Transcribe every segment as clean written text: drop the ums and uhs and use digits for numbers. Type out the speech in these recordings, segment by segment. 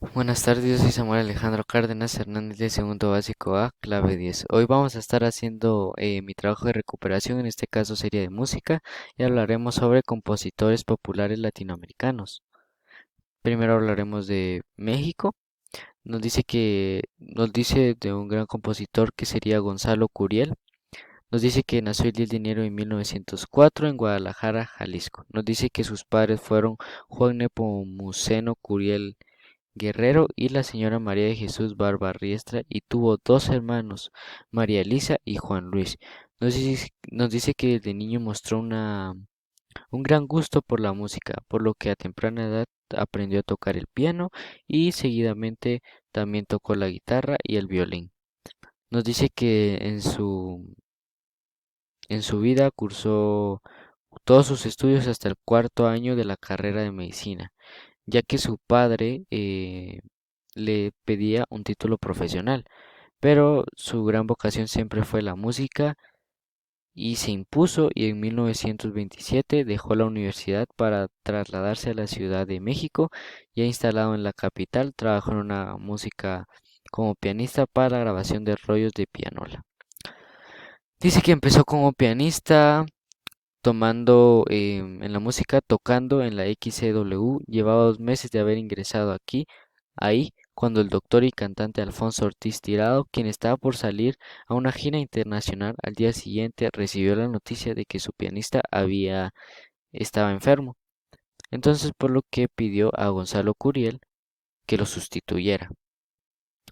Buenas tardes, yo soy Samuel Alejandro Cárdenas Hernández de segundo básico A, clave 10. Hoy vamos a estar haciendo mi trabajo de recuperación, en este caso sería de música, y hablaremos sobre compositores populares latinoamericanos. Primero hablaremos de México. Nos dice de un gran compositor que sería Gonzalo Curiel. Nos dice que nació el 10 de enero de 1904 en Guadalajara, Jalisco. Nos dice que sus padres fueron Juan Nepomuceno Curiel Guerrero y la señora María de Jesús Barba Riestra, y tuvo dos hermanos, María Elisa y Juan Luis. Nos dice que desde niño mostró un gran gusto por la música, por lo que a temprana edad aprendió a tocar el piano y seguidamente también tocó la guitarra y el violín. Nos dice que en su vida cursó todos sus estudios hasta el cuarto año de la carrera de medicina, ya que su padre le pedía un título profesional, pero su gran vocación siempre fue la música y se impuso, y en 1927 dejó la universidad para trasladarse a la Ciudad de México. Ya instalado en la capital, trabajó en una música como pianista para la grabación de rollos de pianola. Dice que empezó como pianista tomando en la música, tocando en la XCW. Llevaba 2 meses de haber ingresado ahí, cuando el doctor y cantante Alfonso Ortiz Tirado, quien estaba por salir a una gira internacional al día siguiente, recibió la noticia de que su pianista estaba enfermo. Entonces, por lo que pidió a Gonzalo Curiel que lo sustituyera.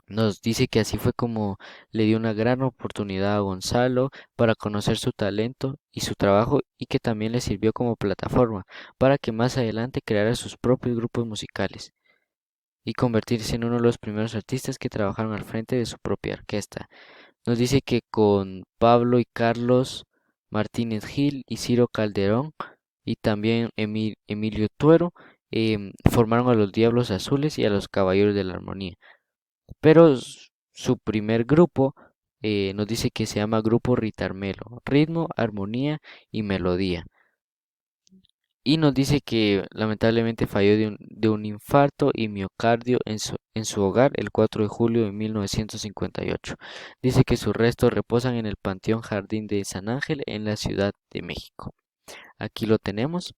Nos dice que así fue como le dio una gran oportunidad a Gonzalo para conocer su talento y su trabajo, y que también le sirvió como plataforma para que más adelante creara sus propios grupos musicales y convertirse en uno de los primeros artistas que trabajaron al frente de su propia orquesta. Nos dice que con Pablo y Carlos Martínez Gil y Ciro Calderón y también Emilio Tuero formaron a los Diablos Azules y a los Caballeros de la Armonía. Pero su primer grupo nos dice que se llama Grupo Ritarmelo, ritmo, armonía y melodía. Y nos dice que lamentablemente falló de un infarto y miocardio en su hogar el 4 de julio de 1958. Dice que sus restos reposan en el Panteón Jardín de San Ángel en la Ciudad de México. Aquí lo tenemos.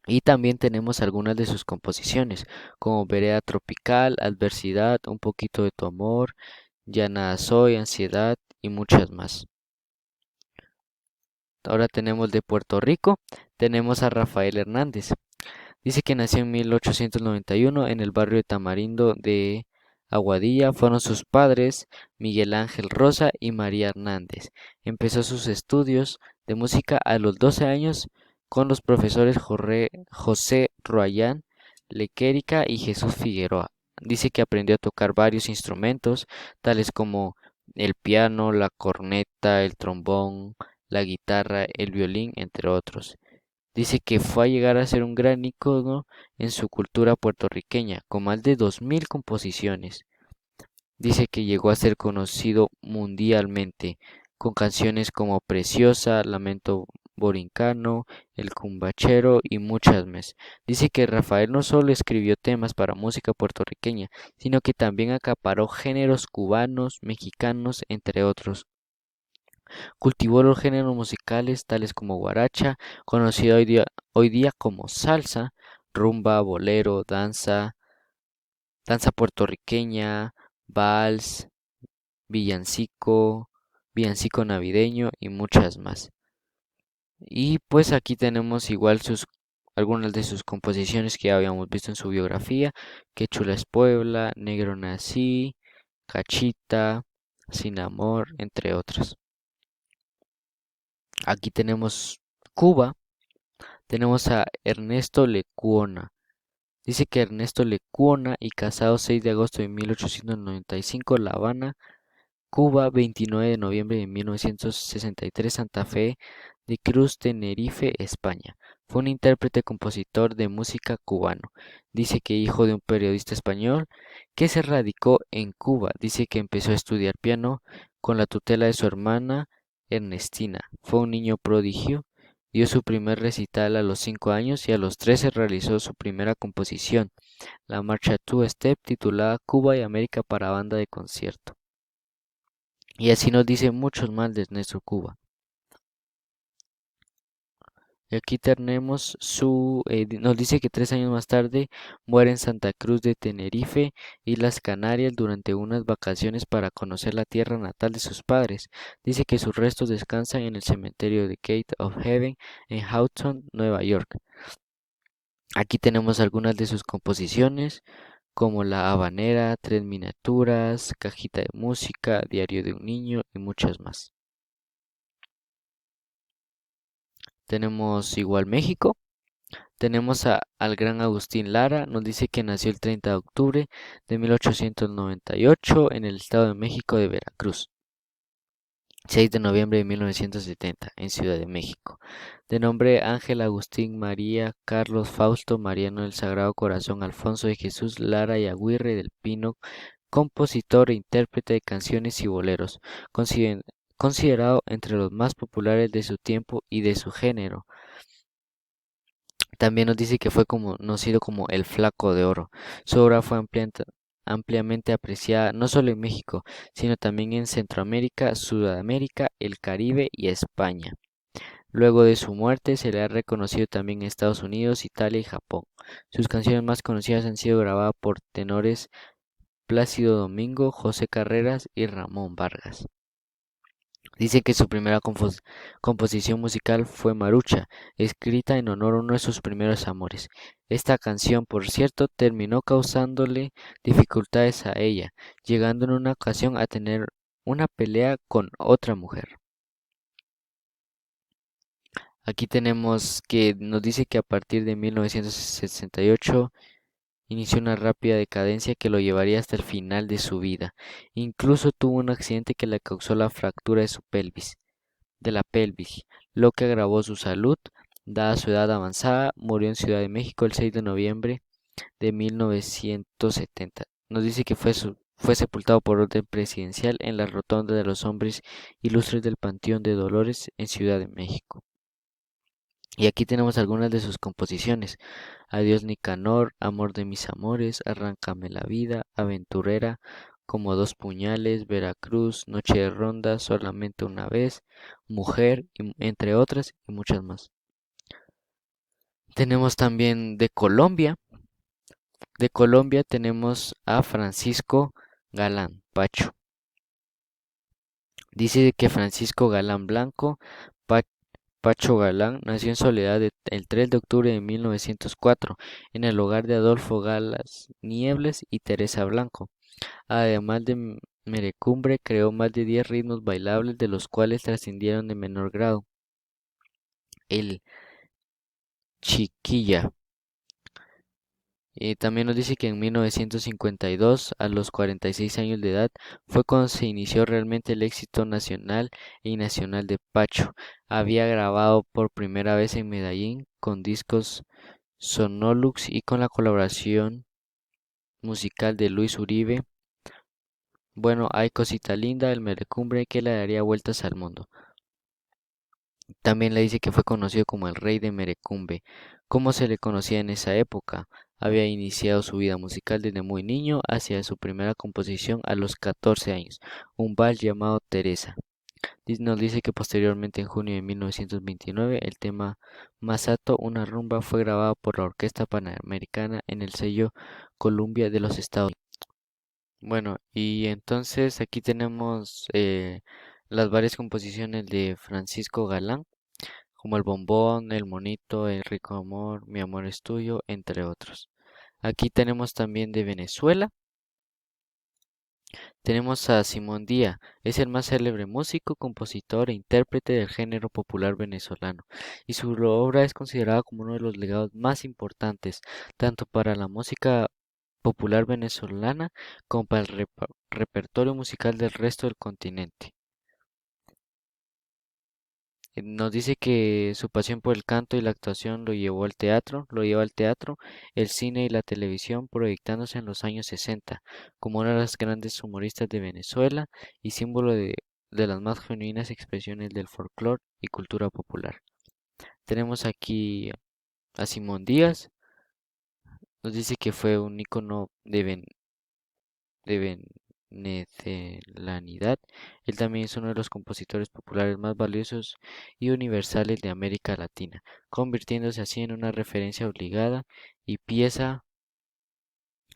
Y también tenemos algunas de sus composiciones, como Vereda Tropical, Adversidad, Un poquito de tu amor, Ya nada soy, Ansiedad y muchas más. Ahora tenemos de Puerto Rico, tenemos a Rafael Hernández. Dice que nació en 1891 en el barrio de Tamarindo de Aguadilla. Fueron sus padres Miguel Ángel Rosa y María Hernández. Empezó sus estudios de música a los 12 años con los profesores José Roayán Lequérica y Jesús Figueroa. Dice que aprendió a tocar varios instrumentos, tales como el piano, la corneta, el trombón, la guitarra, el violín, entre otros. Dice que fue a llegar a ser un gran ícono en su cultura puertorriqueña, con más de 2000 composiciones. Dice que llegó a ser conocido mundialmente, con canciones como Preciosa, Lamento Borincano, El Cumbachero y muchas más. Dice que Rafael no solo escribió temas para música puertorriqueña, sino que también acaparó géneros cubanos, mexicanos, entre otros. Cultivó los géneros musicales tales como guaracha, conocida hoy día como salsa, rumba, bolero, danza puertorriqueña, vals, villancico, villancico navideño y muchas más. Y pues aquí tenemos igual algunas de sus composiciones que ya habíamos visto en su biografía: Qué chula es Puebla, Negro nací, Cachita, Sin amor, entre otras. Aquí tenemos Cuba. Tenemos a Ernesto Lecuona. Dice que Ernesto Lecuona, y casado 6 de agosto de 1895, La Habana, Cuba, 29 de noviembre de 1963, Santa Fe de Cruz, Tenerife, España. Fue un intérprete compositor de música cubano. Dice que hijo de un periodista español que se radicó en Cuba. Dice que empezó a estudiar piano con la tutela de su hermana Ernestina. Fue un niño prodigio. Dio su primer recital a los 5 años y a los 13 realizó su primera composición. la marcha Two Step titulada Cuba y América para banda de concierto. Y así nos dice muchos más de nuestro Cuba. Y aquí tenemos nos dice que 3 años más tarde muere en Santa Cruz de Tenerife, Islas Canarias, durante unas vacaciones para conocer la tierra natal de sus padres. Dice que sus restos descansan en el cementerio de Gate of Heaven en Houghton, Nueva York. Aquí tenemos algunas de sus composiciones, como La Habanera, Tres Miniaturas, Cajita de Música, Diario de un Niño y muchas más. Tenemos igual México. Tenemos al gran Agustín Lara, nos dice que nació el 30 de octubre de 1898 en el Estado de México de Veracruz. 6 de noviembre de 1970 en Ciudad de México. De nombre Ángel Agustín María Carlos Fausto Mariano del Sagrado Corazón Alfonso de Jesús Lara y Aguirre del Pino, compositor e intérprete de canciones y boleros, considerado entre los más populares de su tiempo y de su género. También nos dice que fue conocido como el Flaco de Oro. Su obra fue ampliamente apreciada no solo en México, sino también en Centroamérica, Sudamérica, el Caribe y España. Luego de su muerte se le ha reconocido también en Estados Unidos, Italia y Japón. Sus canciones más conocidas han sido grabadas por tenores Plácido Domingo, José Carreras y Ramón Vargas. Dice que su primera composición musical fue Marucha, escrita en honor a uno de sus primeros amores. Esta canción, por cierto, terminó causándole dificultades a ella, llegando en una ocasión a tener una pelea con otra mujer. Aquí tenemos que nos dice que a partir de 1968 inició una rápida decadencia que lo llevaría hasta el final de su vida. Incluso tuvo un accidente que le causó la fractura de la pelvis, lo que agravó su salud. Dada su edad avanzada, murió en Ciudad de México el 6 de noviembre de 1970. Nos dice que fue sepultado por orden presidencial en la Rotonda de los Hombres Ilustres del Panteón de Dolores en Ciudad de México. Y aquí tenemos algunas de sus composiciones: Adiós Nicanor, Amor de mis amores, Arráncame la vida, Aventurera, Como dos puñales, Veracruz, Noche de ronda, Solamente una vez, Mujer, entre otras y muchas más. Tenemos también de Colombia. De Colombia tenemos a Francisco Galán Pacho. Dice que Francisco Galán Blanco Pacho Galán nació en Soledad el 3 de octubre de 1904 en el hogar de Adolfo Galas Niebles y Teresa Blanco. Además de merecumbre, creó más de 10 ritmos bailables, de los cuales trascendieron de menor grado el chiquilla. También nos dice que en 1952, a los 46 años de edad, fue cuando se inició realmente el éxito nacional y nacional de Pacho. Había grabado por primera vez en Medellín con discos Sonolux y con la colaboración musical de Luis Uribe. Bueno, hay cosita linda, el merecumbre que le daría vueltas al mundo. También le dice que fue conocido como el rey de Merecumbe. ¿Cómo se le conocía en esa época? Había iniciado su vida musical desde muy niño, hacia su primera composición a los 14 años, un vals llamado Teresa. Nos dice que posteriormente, en junio de 1929, el tema Masato, una rumba, fue grabado por la Orquesta Panamericana en el sello Columbia de los Estados Unidos. Bueno, y entonces aquí tenemos las varias composiciones de Francisco Galán, como El Bombón, El Monito, El Rico Amor, Mi Amor es Tuyo, entre otros. Aquí tenemos también de Venezuela. Tenemos a Simón Díaz, es el más célebre músico, compositor e intérprete del género popular venezolano, y su obra es considerada como uno de los legados más importantes, tanto para la música popular venezolana como para el repertorio musical del resto del continente. Nos dice que su pasión por el canto y la actuación lo lleva al teatro, el cine y la televisión, proyectándose en los años 60 como una de las grandes humoristas de Venezuela y símbolo de las más genuinas expresiones del folclore y cultura popular. Tenemos aquí a Simón Díaz, nos dice que fue un ícono de venezolanidad. Él también es uno de los compositores populares más valiosos y universales de América Latina, convirtiéndose así en una referencia obligada y pieza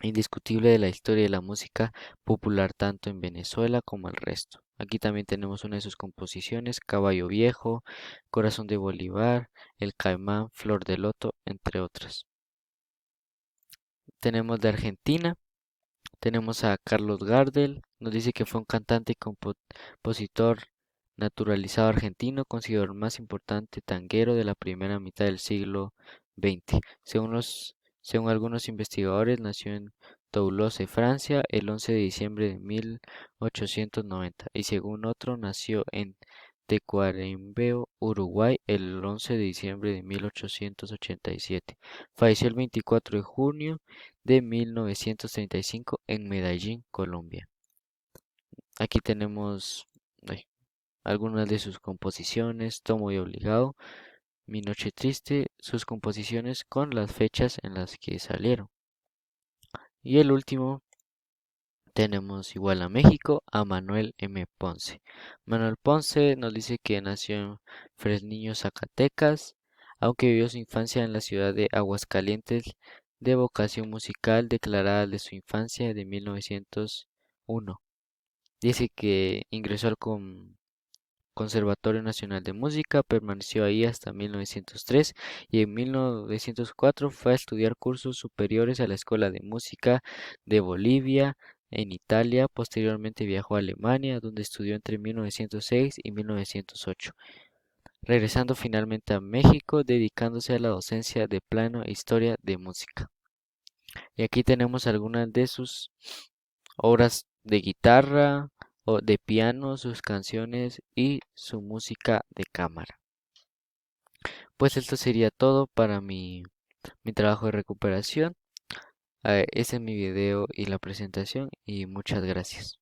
indiscutible de la historia de la música popular tanto en Venezuela como el resto. Aquí también tenemos una de sus composiciones, Caballo Viejo, Corazón de Bolívar, El Caimán, Flor de Loto, entre otras. Tenemos de Argentina, tenemos a Carlos Gardel, nos dice que fue un cantante y compositor naturalizado argentino, considerado el más importante tanguero de la primera mitad del siglo XX. Según algunos investigadores, nació en Toulouse, Francia, el 11 de diciembre de 1890 y según otro nació en Tacuarembó, Uruguay, el 11 de diciembre de 1887. Falleció el 24 de junio de 1935 en Medellín, Colombia. Aquí tenemos ay, algunas de sus composiciones, Tomo y Obligado, Mi Noche Triste, sus composiciones con las fechas en las que salieron. Y el último tenemos igual a México, a Manuel M. Ponce. Manuel Ponce nos dice que nació en Fresnillo, Zacatecas, aunque vivió su infancia en la ciudad de Aguascalientes, de vocación musical declarada de su infancia de 1901. Dice que ingresó al Conservatorio Nacional de Música, permaneció ahí hasta 1903 y en 1904 fue a estudiar cursos superiores a la Escuela de Música de Bolivia en Italia. Posteriormente viajó a Alemania, donde estudió entre 1906 y 1908, regresando finalmente a México, dedicándose a la docencia de plano e historia de música. Y aquí tenemos algunas de sus obras de guitarra o de piano, sus canciones y su música de cámara. Pues esto sería todo para mi trabajo de recuperación. Ese es mi video y la presentación y muchas gracias.